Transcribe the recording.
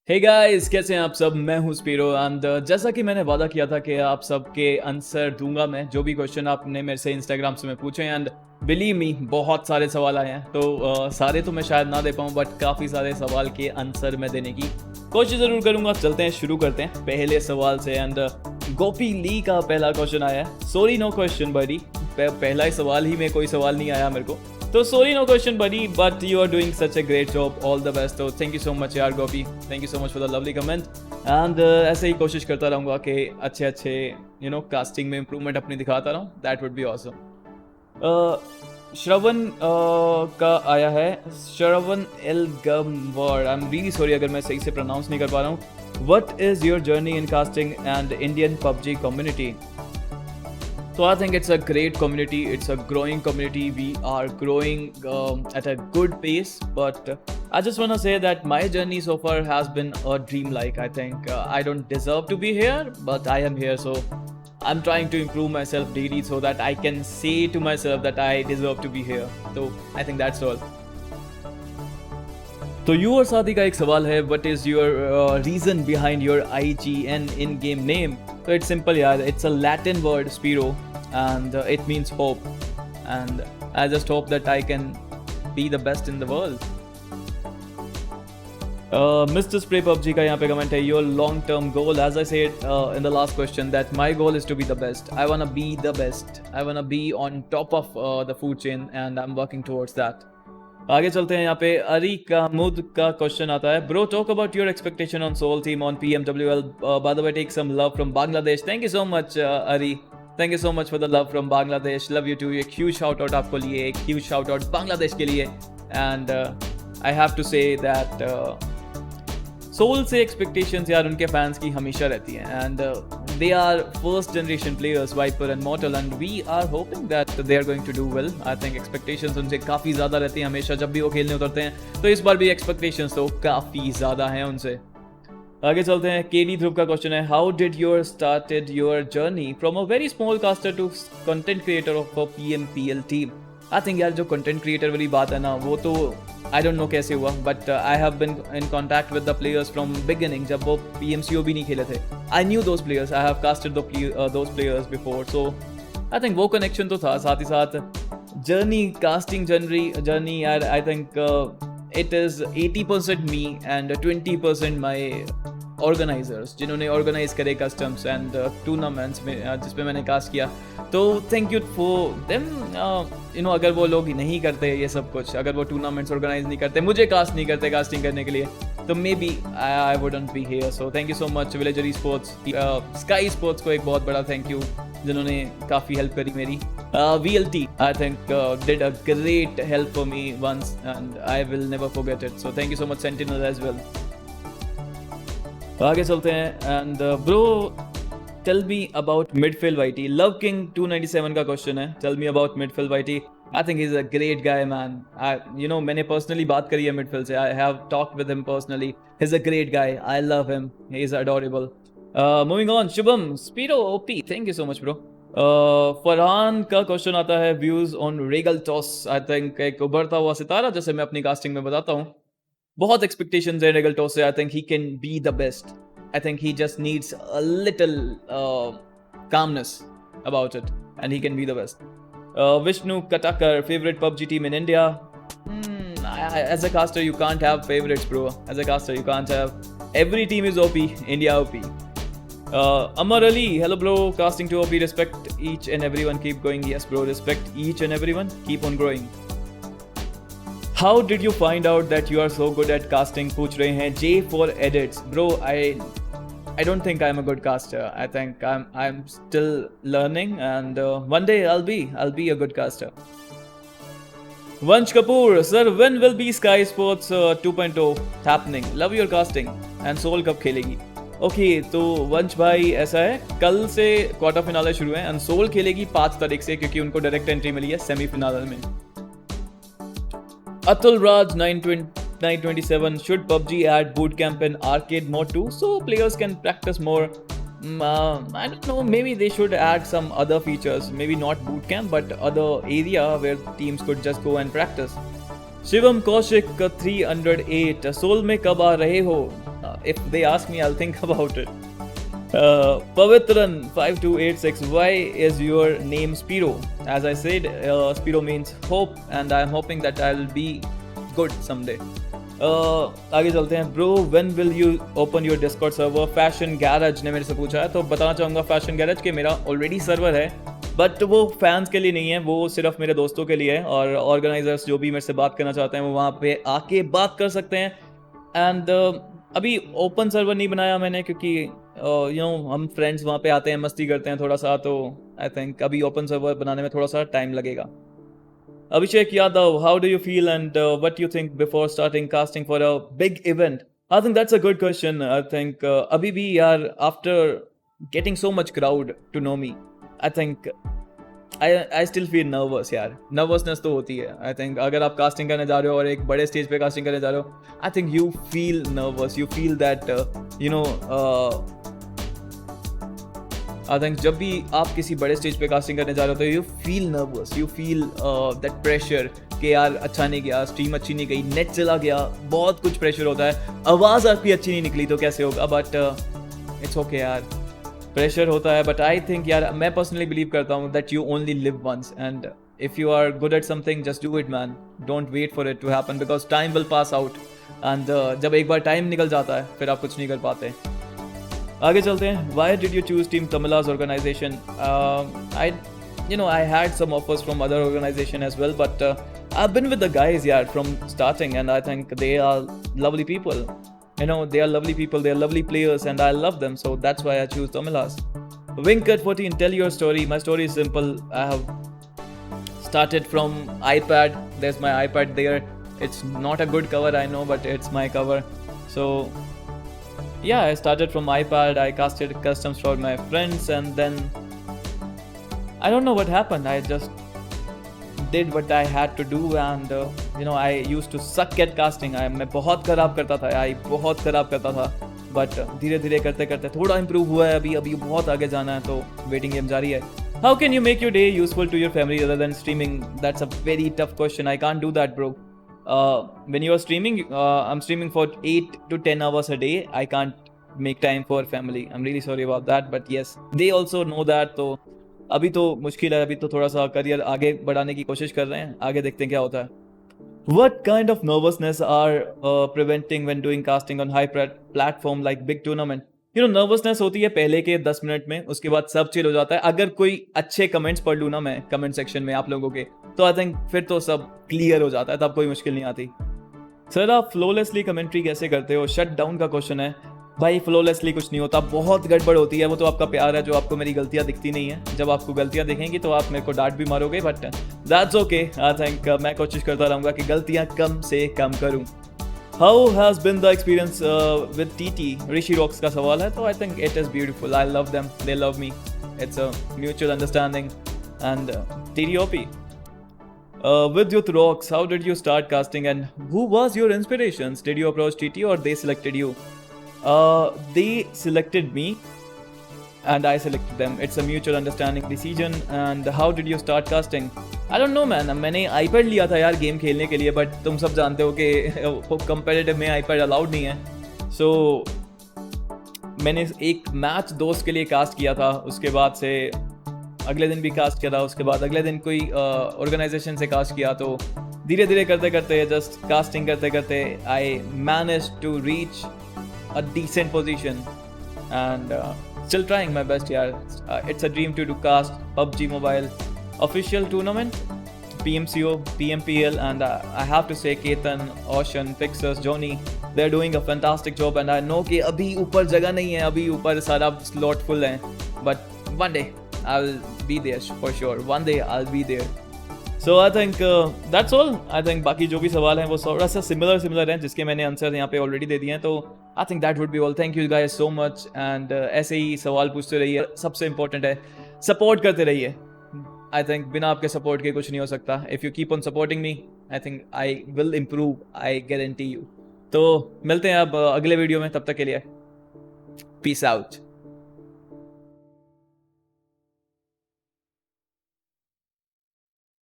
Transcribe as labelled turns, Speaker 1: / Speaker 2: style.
Speaker 1: Hey guys, कैसे हैं आप सब। मैं हूं स्पीरो एंड जैसा कि मैंने वादा किया था कि आप सबके आंसर दूंगा मैं, जो भी क्वेश्चन आपने मेरे से इंस्टाग्राम से मैं पूछे। एंड बिलीव मी, बहुत सारे सवाल आए हैं, तो सारे तो मैं शायद ना दे पाऊँ, बट काफ़ी सारे सवाल के आंसर मैं देने की कोशिश ज़रूर करूंगा। चलते हैं, शुरू करते हैं पहले सवाल से। एंड गोपी ली का पहला क्वेश्चन आया है। सॉरी, नो क्वेश्चन बडी। पहला ही सवाल ही में कोई सवाल नहीं आया मेरे को, तो sorry no question buddy, but you are doing such a great job. All the best. तो थैंक यू सो मच यार Gopi, thank you so much for the lovely comment. And ऐसे ही कोशिश करता रहूँगा कि अच्छे अच्छे कास्टिंग में इंप्रूवमेंट अपनी दिखाता रहूँ। That would be awesome. Shravan का आया है, श्रवण एल गमवर्ड। आई एम रियली सॉरी अगर मैं सही से प्रोनाउंस नहीं कर पा रहा हूँ। What is your journey in casting and Indian PUBG community? So I think it's a great community. It's a growing community. We are growing at a good pace. But I just want to say that my journey so far has been a dream-like. I think I don't deserve to be here, but I am here. So I'm trying to improve myself daily so that I can say to myself that I deserve to be here. So I think that's all. तो you और साथी का एक सवाल है, what is your reason behind your IGN in game name? तो it's simple यार, it's a Latin word spero and it means hope, and I just hope that I can be the best in the world. Mister spray PUBG का यहाँ पे comment है, your long term goal, as I said in the last question, that my goal is to be the best. I want be the best, I want be on top of the food chain and I am working towards that. आगे चलते हैं, यहाँ पे अरी का मुद का question आता है, bro talk about your expectation on Soul team on PMWL, by the way take some love from Bangladesh. Thank you so much Ari, thank you so much for the love from Bangladesh. Love you too. एक huge shout out आपको लिए, एक huge shout out Bangladesh के लिए। And I have to say that Soul से expectations यार उनके fans की हमेशा रहती हैं, एंड they are first generation players, Viper and Mortal, and we are hoping that they are going to do well. I think expectations उनसे काफ़ी ज़्यादा रहती हैं हमेशा जब भी वो खेलने उतरते हैं, तो इस बार भी expectations तो काफ़ी ज़्यादा हैं उनसे। आगे चलते हैं, केडी ध्रुव का क्वेश्चन है, how did your started your journey from a very small caster to content creator of a PMPL team? I think यार जो कंटेंट क्रिएटर वाली बात है ना, वो तो आई डोंट नो कैसे हुआ, but I have been in contact with the players from beginning, जब वो PMCO भी नहीं खेले थे। I knew those players, I have casted those players before, so I think वो कनेक्शन तो था। साथ ही साथ जर्नी, कास्टिंग जर्नी यार, I think it is 80% me and 20% my organizers, जिन्होंने ऑर्गेनाइज करे कस्टम्स एंड टूर्नामेंट्स में जिसमें मैंने कास्ट किया। तो थैंक यू फॉर देम। अगर वो लोग नहीं करते ये सब कुछ, अगर वो टूर्नामेंट्स ऑर्गेनाइज नहीं करते, मुझे कास्ट नहीं करते कास्टिंग करने के लिए, तो maybe I wouldn't be here. So thank you so much Villager Sports, Sky Sports को एक बहुत बड़ा थैंक यू, जिन्होंने काफ़ी हेल्प करी मेरी। VLT I think did a great help for me once and I will never forget it. So thank you so much Sentinel as well. आगे चलते हैं, and bro tell me about Midfield Whitey. Love king 297 का question है, tell me about Midfield Whitey. I think he is a great guy man. मैंने personally बात करी है Midfield से, I have talked with him personally. He is a great guy, I love him, he is adorable. Moving on, Shubham Spiro OP, thank you so much bro. Farhan का question आता है, views on regal toss. I think एक उभरता हुआ सितारा, जैसे मैं अपनी casting में बताता हूँ, बहुत एक्सपेक्टेशंस है रेगल टॉस से। आई think he can be the best. I think he just needs a little calmness about it and he can be the best. Vishnu Katakar, favorite PUBG team in India? As a caster you can't have favorites bro. As a caster you can't have, every team is OP, India OP. Amar Ali, hello bro, casting to OP, respect each and everyone, keep going. Yes bro, respect each and everyone, keep on growing. How did you find out that you are so good at casting? पूछ रहे हैं J for edits. Bro, I don't think I'm a good caster. I think I'm still learning, and one day I'll be a good caster. Vansh Kapoor, sir, when will be Sky Sports 2.0 happening? Love your casting. And Soul कब खेलेगी? Okay, तो वंश भाई ऐसा है, कल से quarter finale शुरू है एंड सोल खेलेगी 5 तारीख से, क्योंकि उनको डायरेक्ट एंट्री मिली है सेमीफिनाल में। Atul Raj 927, should PUBG add bootcamp and arcade mode too, so players can practice more? I don't know, maybe they should add some other features, maybe not bootcamp but other area where teams could just go and practice. Shivam Kaushik 308, Soul में कब आ रहे हो? if they ask me, I'll think about it. Pavitran5286, why is your name Spiro? As I said, Spiro means hope, and I'm hoping that I'll be good someday. आगे चलते हैं. Bro, when will you open your Discord server? Fashion garage ने मेरे से पूछा है, तो बताना चाहूँगा फैशन गैरेज के मेरा ऑलरेडी सर्वर है, बट वो फैंस के लिए नहीं है, वो सिर्फ मेरे दोस्तों के लिए है. और ऑर्गेनाइजर्स जो भी मेरे से बात करना चाहते हैं वो वहाँ पे आके बात कर सकते हैं. एंड अभी ओपन सर्वर नहीं बनाया मैंने, क्योंकि हम फ्रेंड्स वहाँ पे आते हैं, मस्ती करते हैं थोड़ा सा, तो आई थिंक अभी ओपन सर्वर बनाने में थोड़ा सा टाइम लगेगा. Abhishek Yadav, how do you feel and what do you think before starting casting for a big event? I think that's a good question. I think abhi bhi yaar, after getting so much crowd to know me, I think I still feel nervous यार. Nervousness तो होती है. I think अगर आप casting करने जा रहे हो और एक बड़े stage पे casting करने जा रहे हो, I think you feel nervous. You feel that I think जब भी आप किसी बड़े स्टेज पे कास्टिंग करने जा रहे हो तो you feel nervous, you feel that pressure कि यार अच्छा नहीं गया, स्ट्रीम अच्छी नहीं गई, नेट चला गया, बहुत कुछ प्रेशर होता है, आवाज़ आपकी अच्छी नहीं निकली तो कैसे होगा. बट इट्स ओके यार, प्रेशर होता है. बट आई थिंक यार, मैं पर्सनली बिलीव करता हूँ that you only live once, and if you are good at something just do it man. Don't wait for it to happen, because time will pass out, and जब एक बार time निकल जाता है फिर आप कुछ नहीं कर पाते. आगे चलते हैं. Why did you choose Team Tamila's organization? I had some offers from other organization as well, but I've been with the guys from starting, and I think they are lovely people. They are lovely people, they are lovely players, and I love them, so that's why I choose Tamila's. Wingcut14, tell your story. My story is simple. I have started from iPad. There's my iPad there. It's not a good cover, I know, but it's my cover. So yeah, I started from iPad. I casted customs for my friends, and then I don't know what happened. I just did what I had to do, and I used to suck at casting. मैं बहुत खराब करता था, बहुत खराब करता था, but धीरे धीरे करते करते थोड़ा improve हुआ है. अभी बहुत आगे जाना है, तो waiting game जारी है. How can you make your day useful to your family other than streaming? That's a very tough question. I can't do that, bro. When you are streaming, I'm streaming for 8 to 10 hours a day. I can't make time for family. I'm really sorry about that, but yes, they also know that. तो अभी तो मुश्किल है, अभी तो थोड़ा सा career आगे बढ़ाने की कोशिश कर रहे हैं, आगे देखते हैं क्या होता है. What kind of nervousness are preventing when doing casting on high platform like big tournament? Nervousness होती है पहले के 10 मिनट में, उसके बाद सब चिल हो जाता है. अगर कोई अच्छे कमेंट्स पढ़ लूँ ना मैं कमेंट सेक्शन में आप लोगों के, तो आई थिंक फिर तो सब क्लियर हो जाता है, तब कोई मुश्किल नहीं आती. सर, आप फ्लोलेसली कमेंट्री कैसे करते हो? शट डाउन का क्वेश्चन है भाई. फ्लोलेसली कुछ नहीं होता, बहुत गड़बड़ होती है. वो तो आपका प्यार है जो आपको मेरी गलतियां दिखती नहीं है. जब आपको गलतियां दिखेंगी तो आप मेरे को डांट भी मारोगे, but that's okay. I think मैं कोशिश करता रहूँगा कि गलतियां कम से कम करूँ. How has been the experience with TT? Rishi Rocks का सवाल है, तो I think it is beautiful. I love them. They love me. It's a mutual understanding. And TTOP. With Youth Rocks, how did you start casting and who was your inspirations? Did you approach TT or they selected you? They selected me and I selected them. It's a mutual understanding decision. And how did you start casting? I don't know man. मैंने iPad लिया था यार game खेलने के लिए, but तुम सब जानते हो कि कंपेटिटिव में iPad अलाउड नहीं है. सो मैंने एक मैच दोस्त के लिए कास्ट किया था, उसके बाद से अगले दिन भी कास्ट किया था, उसके बाद अगले दिन कोई ऑर्गेनाइजेशन से कास्ट किया. तो धीरे धीरे करते करते, जस्ट कास्टिंग करते करते, I manage to reach a decent position and still trying my best यार. It's a dream to do cast PUBG Mobile official tournament, PMCO, PMPL, and I have to say Ketan, Ocean, Fixers, Johnny, they're doing a fantastic job, and I know कि अभी ऊपर जगह नहीं है, अभी ऊपर सारा slot full है, but one day I'll be there for sure. One day I'll be there. So I think that's all. I think बाकी जो भी सवाल हैं वो थोड़ा सा सिमिलर हैं, जिसके मैंने आंसर यहाँ पे ऑलरेडी दे दिए हैं. तो I think that would be all. Thank you guys so much, and ऐसे ही सवाल पूछते रहिए. सबसे इम्पोर्टेंट है सपोर्ट करते रहिए. I think बिना आपके सपोर्ट के कुछ नहीं हो सकता. If you keep on supporting me, I think I will improve. I guarantee you. तो मिलते हैं अब अगले वीडियो में, तब तक के लिए पीस आउट.